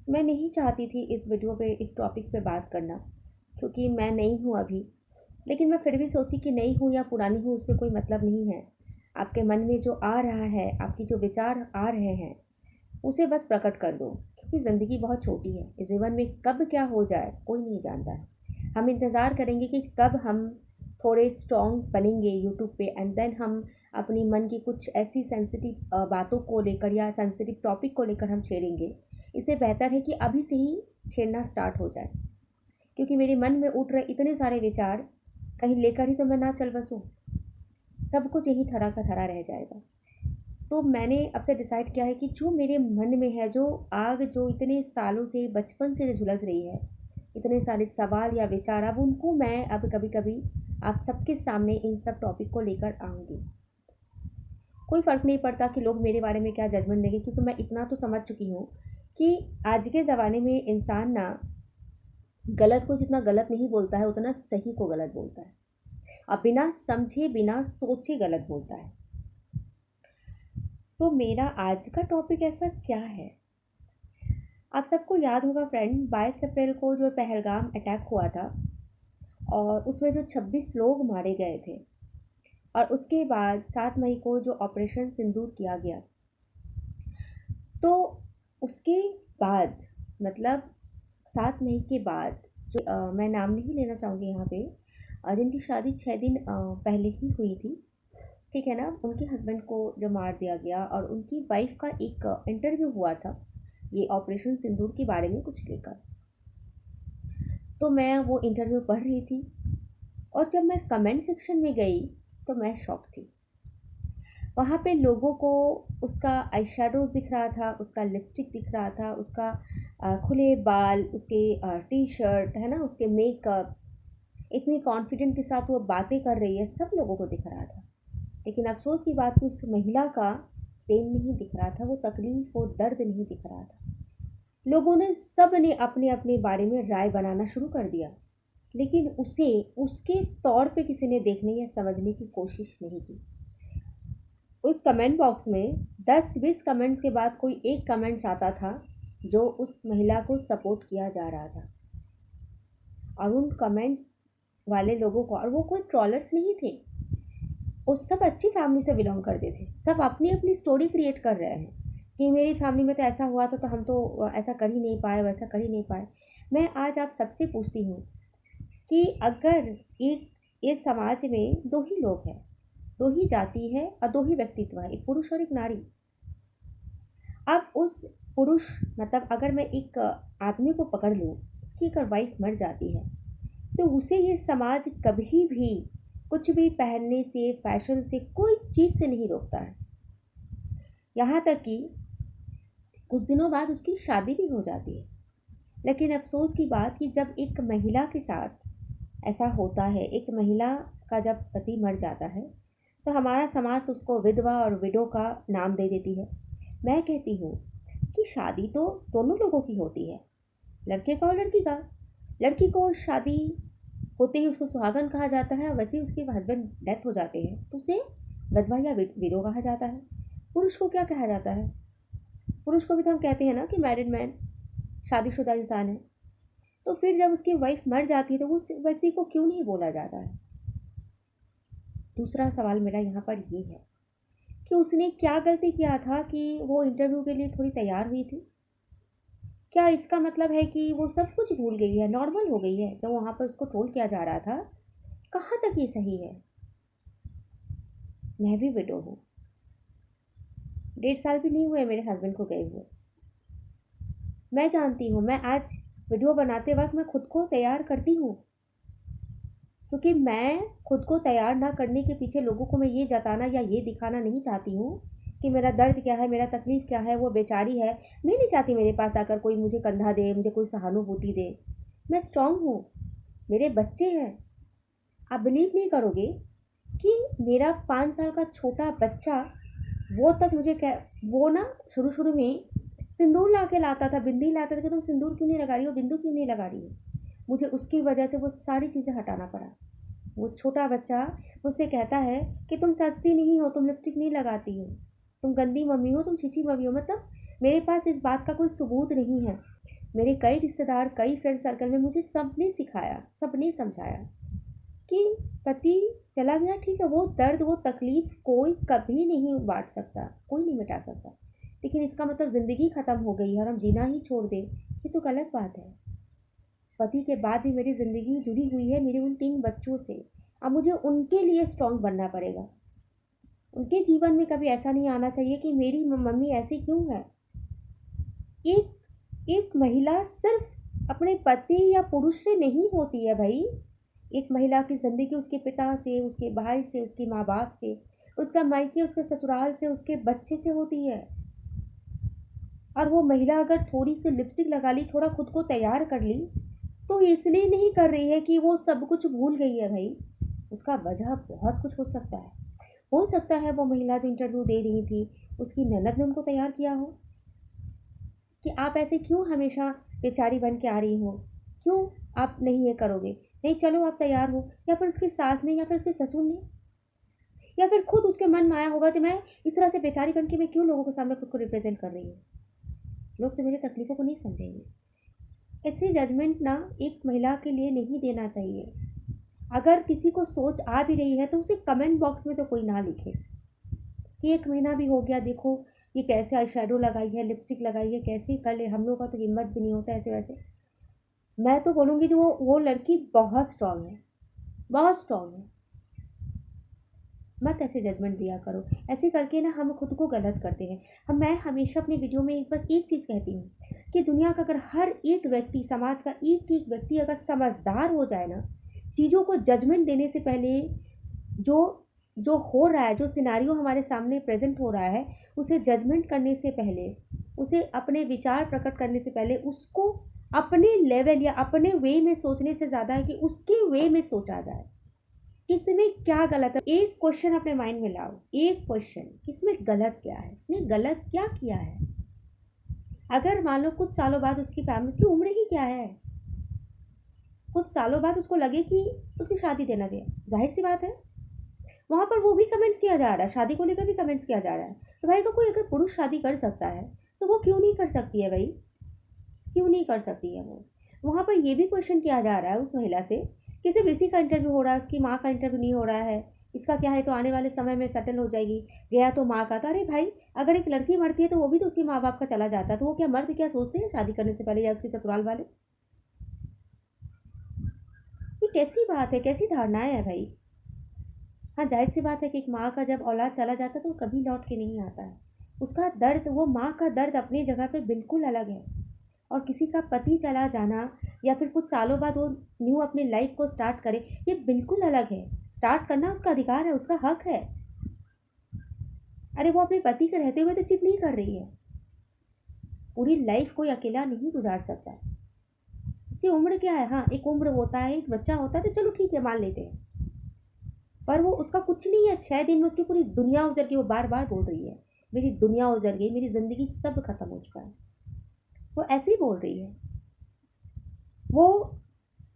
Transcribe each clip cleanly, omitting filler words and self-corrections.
मैं नहीं चाहती थी इस वीडियो पे इस टॉपिक पे बात करना, क्योंकि मैं नई हूँ अभी। लेकिन मैं फिर भी सोची कि नई हूँ या पुरानी हूँ उससे कोई मतलब नहीं है। आपके मन में जो आ रहा है, आपकी जो विचार आ रहे हैं, उसे बस प्रकट कर दो, क्योंकि ज़िंदगी बहुत छोटी है। इस जीवन में कब क्या हो जाए कोई नहीं जानता है। हम इंतज़ार करेंगे कि कब हम थोड़े स्ट्रॉन्ग बनेंगे यूट्यूब पे, एंड देन हम अपनी मन की कुछ ऐसी सेंसिटिव बातों को लेकर या सेंसिटिव टॉपिक को लेकर हम छेड़ेंगे। इससे बेहतर है कि अभी से ही छेड़ना स्टार्ट हो जाए, क्योंकि मेरे मन में उठ रहे इतने सारे विचार कहीं लेकर ही तो मैं ना चल बसूँ। सब कुछ यही थरा का थरा रह जाएगा। तो मैंने अब से डिसाइड किया है कि जो मेरे मन में है, जो आग जो इतने सालों से बचपन से जो झुलस रही है, इतने सारे सवाल या विचार, अब उनको मैं अब कभी कभी आप सबके सामने इन सब टॉपिक को लेकर आऊँगी। कोई फ़र्क नहीं पड़ता कि लोग मेरे बारे में क्या जजमेंट देंगे, क्योंकि मैं इतना तो समझ चुकी हूँ कि आज के ज़माने में इंसान ना गलत को जितना गलत नहीं बोलता है, उतना सही को गलत बोलता है। अब बिना समझे बिना सोचे गलत बोलता है। तो मेरा आज का टॉपिक ऐसा क्या है? आप सबको याद होगा फ्रेंड, 22 अप्रैल को जो पहलगाम अटैक हुआ था, और उसमें जो 26 लोग मारे गए थे, और उसके बाद 7 मई को जो ऑपरेशन सिंदूर किया गया। तो उसके बाद, मतलब 7 मई के बाद जो मैं नाम नहीं लेना चाहूँगी यहाँ पे, जिनकी शादी 6 दिन पहले ही हुई थी, ठीक है ना, उनके हस्बैंड को जो मार दिया गया, और उनकी वाइफ का एक इंटरव्यू हुआ था ये ऑपरेशन सिंदूर के बारे में कुछ लेकर। तो मैं वो इंटरव्यू पढ़ रही थी, और जब मैं कमेंट सेक्शन में गई तो मैं शॉक थी। वहाँ पे लोगों को उसका आई शेडोज़ दिख रहा था, उसका लिपस्टिक दिख रहा था, उसका खुले बाल, उसके टी शर्ट है ना, उसके मेकअप, इतनी कॉन्फिडेंट के साथ वो बातें कर रही है, सब लोगों को दिख रहा था। लेकिन अफ़सोस की बात कि उस महिला का पेन नहीं दिख रहा था, वो तकलीफ़, वो दर्द नहीं दिख रहा था। लोगों ने, सब ने अपने अपने बारे में राय बनाना शुरू कर दिया, लेकिन उसे उसके तौर पे किसी ने देखने या समझने की कोशिश नहीं की। उस कमेंट बॉक्स में 10-20 कमेंट्स के बाद कोई एक कमेंट्स आता था जो उस महिला को सपोर्ट किया जा रहा था। और उन कमेंट्स वाले लोगों को, और वो कोई ट्रोलर्स नहीं थे, वो सब अच्छी फैमिली से बिलोंग करते थे। सब अपनी अपनी स्टोरी क्रिएट कर रहे हैं कि मेरी फैमिली में तो ऐसा हुआ था, तो हम तो ऐसा कर ही नहीं पाए, वैसा कर ही नहीं पाए। मैं आज आप सबसे पूछती हूँ कि अगर एक इस समाज में दो ही लोग हैं, दो ही जाति है और दो ही व्यक्तित्व है, एक पुरुष और एक नारी। अब उस पुरुष, मतलब अगर मैं एक आदमी को पकड़ लूँ, उसकी अगर वाइफ मर जाती है, तो उसे ये समाज कभी भी कुछ भी पहनने से, फैशन से, कोई चीज़ से नहीं रोकता है। यहाँ तक कि कुछ दिनों बाद उसकी शादी भी हो जाती है। लेकिन अफ़सोस की बात कि जब एक महिला के साथ ऐसा होता है, एक महिला का जब पति मर जाता है, तो हमारा समाज उसको विधवा और विडो का नाम दे देती है। मैं कहती हूँ कि शादी तो दोनों लोगों की होती है, लड़के का और लड़की का। लड़की को शादी होते ही उसको सुहागन कहा जाता है, वैसे ही उसके हस्बैंड डेथ हो जाते हैं तो उसे विधवा या विडो कहा जाता है। पुरुष को क्या कहा जाता है? पुरुष को भी तो हम कहते हैं ना कि मैरिड मैन, शादीशुदा इंसान है। तो फिर जब उसकी वाइफ मर जाती है तो उस व्यक्ति को क्यों नहीं बोला जाता है? दूसरा सवाल मेरा यहाँ पर ये है कि उसने क्या गलती किया था कि वो इंटरव्यू के लिए थोड़ी तैयार हुई थी? क्या इसका मतलब है कि वो सब कुछ भूल गई है, नॉर्मल हो गई है जो वहाँ पर उसको ट्रोल किया जा रहा था? कहाँ तक ये सही है? मैं भी विडो हूँ, 1.5 साल भी नहीं हुए मेरे हस्बैंड को गए हुए। मैं जानती हूँ, मैं आज वीडियो बनाते वक्त मैं खुद को तैयार करती हूँ, क्योंकि मैं खुद को तैयार ना करने के पीछे लोगों को मैं ये जताना या ये दिखाना नहीं चाहती हूँ कि मेरा दर्द क्या है, मेरा तकलीफ़ क्या है, वो बेचारी है। मैं नहीं चाहती मेरे पास आकर कोई मुझे कंधा दे, मुझे कोई सहानुभूति दे। मैं स्ट्रांग हूँ, मेरे बच्चे हैं। आप बिलीव नहीं करोगे कि मेरा 5 साल का छोटा बच्चा, वो तक मुझे वो ना शुरू शुरू में सिंदूर ला के लाता था, बिंदी लाता था कि तुम सिंदूर क्यों नहीं लगा रही हो, बिंदु क्यों नहीं लगा रही हो। मुझे उसकी वजह से वो सारी चीज़ें हटाना पड़ा। वो छोटा बच्चा मुझसे कहता है कि तुम सजती नहीं हो, तुम लिपस्टिक नहीं लगाती हो, तुम गंदी मम्मी हो, तुम छिछी मम्मी हो। मतलब मेरे पास इस बात का कोई सबूत नहीं है। मेरे कई रिश्तेदार, कई फ्रेंड सर्कल में मुझे सबने सिखाया, सबने समझाया कि पति चला गया ठीक है, वो दर्द, वो तकलीफ कोई कभी नहीं बांट सकता, कोई नहीं मिटा सकता, लेकिन इसका मतलब ज़िंदगी ख़त्म हो गई है और हम जीना ही छोड़ दें, ये तो गलत बात है। पति के बाद भी मेरी ज़िंदगी जुड़ी हुई है मेरे उन 3 बच्चों से। अब मुझे उनके लिए स्ट्रॉन्ग बनना पड़ेगा। उनके जीवन में कभी ऐसा नहीं आना चाहिए कि मेरी मम्मी ऐसी क्यों है। एक एक महिला सिर्फ अपने पति या पुरुष से नहीं होती है भाई। एक महिला की ज़िंदगी उसके पिता से, उसके भाई से, उसके माँ बाप से, उसका मायके, उसके ससुराल से, उसके बच्चे से होती है। और वो महिला अगर थोड़ी सी लिपस्टिक लगा ली, थोड़ा खुद को तैयार कर ली, तो इसलिए नहीं कर रही है कि वो सब कुछ भूल गई है भाई। उसका वजह बहुत कुछ हो सकता है। हो सकता है वो महिला जो इंटरव्यू दे रही थी, उसकी ननद ने उनको तैयार किया हो कि आप ऐसे क्यों हमेशा बेचारी बन के आ रही हो, क्यों आप नहीं ये करोगे, नहीं चलो आप तैयार हो। या फिर उसकी सास ने, या फिर उसके ससुर ने, या फिर खुद उसके मन में आया होगा कि मैं इस तरह से बेचारी बन के मैं क्यों लोगों के सामने खुद को रिप्रेजेंट कर रही हूँ, लोग तो मेरी तकलीफ़ों को नहीं समझेंगे। ऐसे जजमेंट ना एक महिला के लिए नहीं देना चाहिए। अगर किसी को सोच आ भी रही है तो उसे कमेंट बॉक्स में तो कोई ना लिखे कि 1 महीना भी हो गया, देखो ये कैसे आई शेडो लगाई है, लिपस्टिक लगाई है, कैसे कर ले, हम लोग का तो हिम्मत भी नहीं होता ऐसे वैसे। मैं तो बोलूँगी जो वो लड़की बहुत स्ट्रांग है, बहुत स्ट्रांग है। मत ऐसे जजमेंट दिया करो। ऐसे करके ना हम खुद को गलत करते हैं। मैं हमेशा अपनी वीडियो में बस एक चीज़ कहती हूँ कि दुनिया का अगर हर एक व्यक्ति, समाज का एक एक व्यक्ति अगर समझदार हो जाए ना, चीज़ों को जजमेंट देने से पहले, जो जो हो रहा है, जो सिनारियो हमारे सामने प्रेजेंट हो रहा है, उसे जजमेंट करने से पहले, उसे अपने विचार प्रकट करने से पहले, उसको अपने लेवल या अपने वे में सोचने से ज़्यादा है कि उसके वे में सोचा जाए इसमें क्या गलत है। एक क्वेश्चन अपने माइंड में लाओ, एक क्वेश्चन, इसमें गलत क्या है, उसने गलत क्या किया है। अगर मान लो कुछ सालों बाद उसकी फैमिली, उसकी उम्र ही क्या है, कुछ सालों बाद उसको लगे कि उसकी शादी देना चाहिए, जाहिर सी बात है वहाँ पर वो भी कमेंट्स किया जा रहा है, शादी को लेकर भी कमेंट्स किया जा रहा है। तो भाई को कोई अगर पुरुष शादी कर सकता है तो वो क्यों नहीं कर सकती है भाई, क्यों नहीं कर सकती है वो। वहाँ पर ये भी क्वेश्चन किया जा रहा है उस महिला से कि सिर्फ इसी का इंटरव्यू हो रहा है, उसकी माँ का इंटरव्यू नहीं हो रहा है, इसका क्या है तो आने वाले समय में सेटल हो जाएगी, गया तो माँ का। तो अरे भाई, अगर एक लड़की मरती है तो वो भी तो उसके माँ बाप का चला जाता है, तो वो क्या मर्द क्या सोचते हैं शादी करने से पहले, या उसके ससुराल वाले। ये कैसी बात है, कैसी धारणाएं है भाई। हाँ, जाहिर सी बात है कि एक माँ का जब औलाद चला जाता है तो वो कभी लौट के नहीं आता है। उसका दर्द, वो माँ का दर्द अपनी जगह पे बिल्कुल अलग है। और किसी का पति चला जाना या फिर कुछ सालों बाद वो न्यू अपनी लाइफ को स्टार्ट करे, ये बिल्कुल अलग है। स्टार्ट करना उसका अधिकार है, उसका हक है। अरे वो अपने पति के रहते हुए तो चिट नहीं कर रही है। पूरी लाइफ कोई अकेला नहीं गुजार सकता। उसकी उम्र क्या है, हाँ एक उम्र होता है, एक बच्चा होता है, तो चलो ठीक है मान लेते हैं, पर वो उसका कुछ नहीं है। 6 दिन में उसकी पूरी दुनिया उजड़ गई। वो बार बार बोल रही है मेरी दुनिया उजड़ गई, मेरी ज़िंदगी सब खत्म हो चुका है। वो ऐसे ही बोल रही है। वो,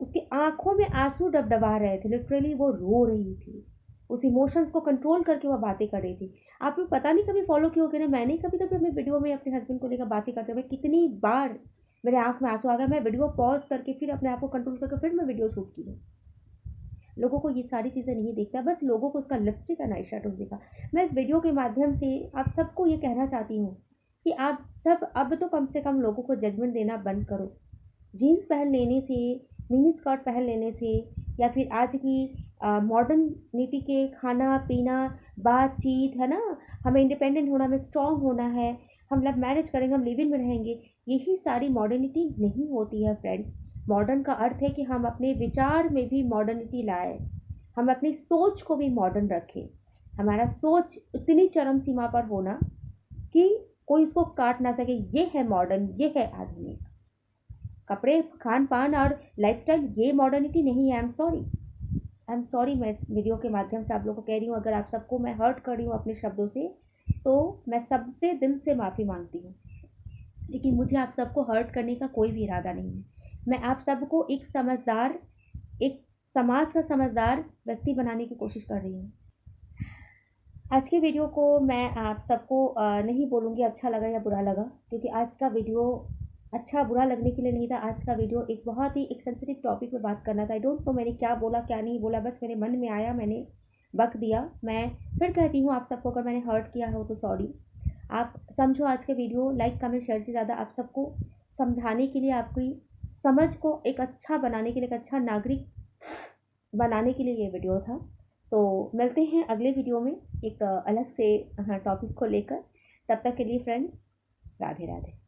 उसकी आंखों में आंसू डबडबा रहे थे, लिटरली वो रो रही थी। उस इमोशंस को कंट्रोल करके वो बातें कर रही थी। आपने पता नहीं कभी फॉलो किया होगा ना, मैंने कभी कभी अपने वीडियो में अपने हस्बैंड को लेकर बातें करते हुए कितनी बार मेरे आंख में आंसू आ गए, मैं वीडियो पॉज करके फिर अपने आप को कंट्रोल करके फिर मैं वीडियो शूट की हूँ। लोगों को ये सारी चीज़ें नहीं दिखता, बस लोगों को उसका लिपस्टिक और आई शेडोज दिखा। मैं इस वीडियो के माध्यम से आप सबको ये कहना चाहती हूँ कि आप सब अब तो कम से कम लोगों को जजमेंट देना बंद करो। जीन्स पहन लेने से, मिनी स्कर्ट पहन लेने से, या फिर आज की मॉडर्निटी के खाना पीना, बातचीत है ना, हमें इंडिपेंडेंट होना, हमें स्ट्रांग होना है, हम लव मैरिज करेंगे, हम लिव इन में रहेंगे, यही सारी मॉडर्निटी नहीं होती है फ्रेंड्स। मॉडर्न का अर्थ है कि हम अपने विचार में भी मॉडर्निटी लाए, हम अपनी सोच को भी मॉडर्न रखें। हमारा सोच इतनी चरम सीमा पर होना कि कोई उसको काट ना सके, ये है मॉडर्न, ये है आधुनिक। कपड़े, खान पान और लाइफस्टाइल, ये मॉडर्निटी नहीं है। आई एम सॉरी, मैं इस वीडियो के माध्यम से आप लोगों को कह रही हूँ, अगर आप सबको मैं हर्ट कर रही हूँ अपने शब्दों से, तो मैं सबसे दिल से माफ़ी मांगती हूँ। लेकिन मुझे आप सबको हर्ट करने का कोई भी इरादा नहीं है। मैं आप सबको एक समझदार, एक समाज का समझदार व्यक्ति बनाने की कोशिश कर रही हूँ। आज के वीडियो को मैं आप सबको नहीं बोलूँगी अच्छा लगा या बुरा लगा, क्योंकि आज का वीडियो अच्छा बुरा लगने के लिए नहीं था। आज का वीडियो एक बहुत ही एक सेंसिटिव टॉपिक पे बात करना था। आई डोंट नो मैंने क्या बोला क्या नहीं बोला, बस मेरे मन में आया मैंने बक दिया। मैं फिर कहती हूँ आप सबको, अगर मैंने हर्ट किया हो तो सॉरी। आप समझो आज के वीडियो लाइक कमेंट शेयर से ज़्यादा आप सबको समझाने के लिए, आपकी समझ को एक अच्छा बनाने के लिए, एक अच्छा नागरिक बनाने के लिए ये वीडियो था। तो मिलते हैं अगले वीडियो में एक अलग से टॉपिक को लेकर। तब तक के लिए फ्रेंड्स, राधे राधे।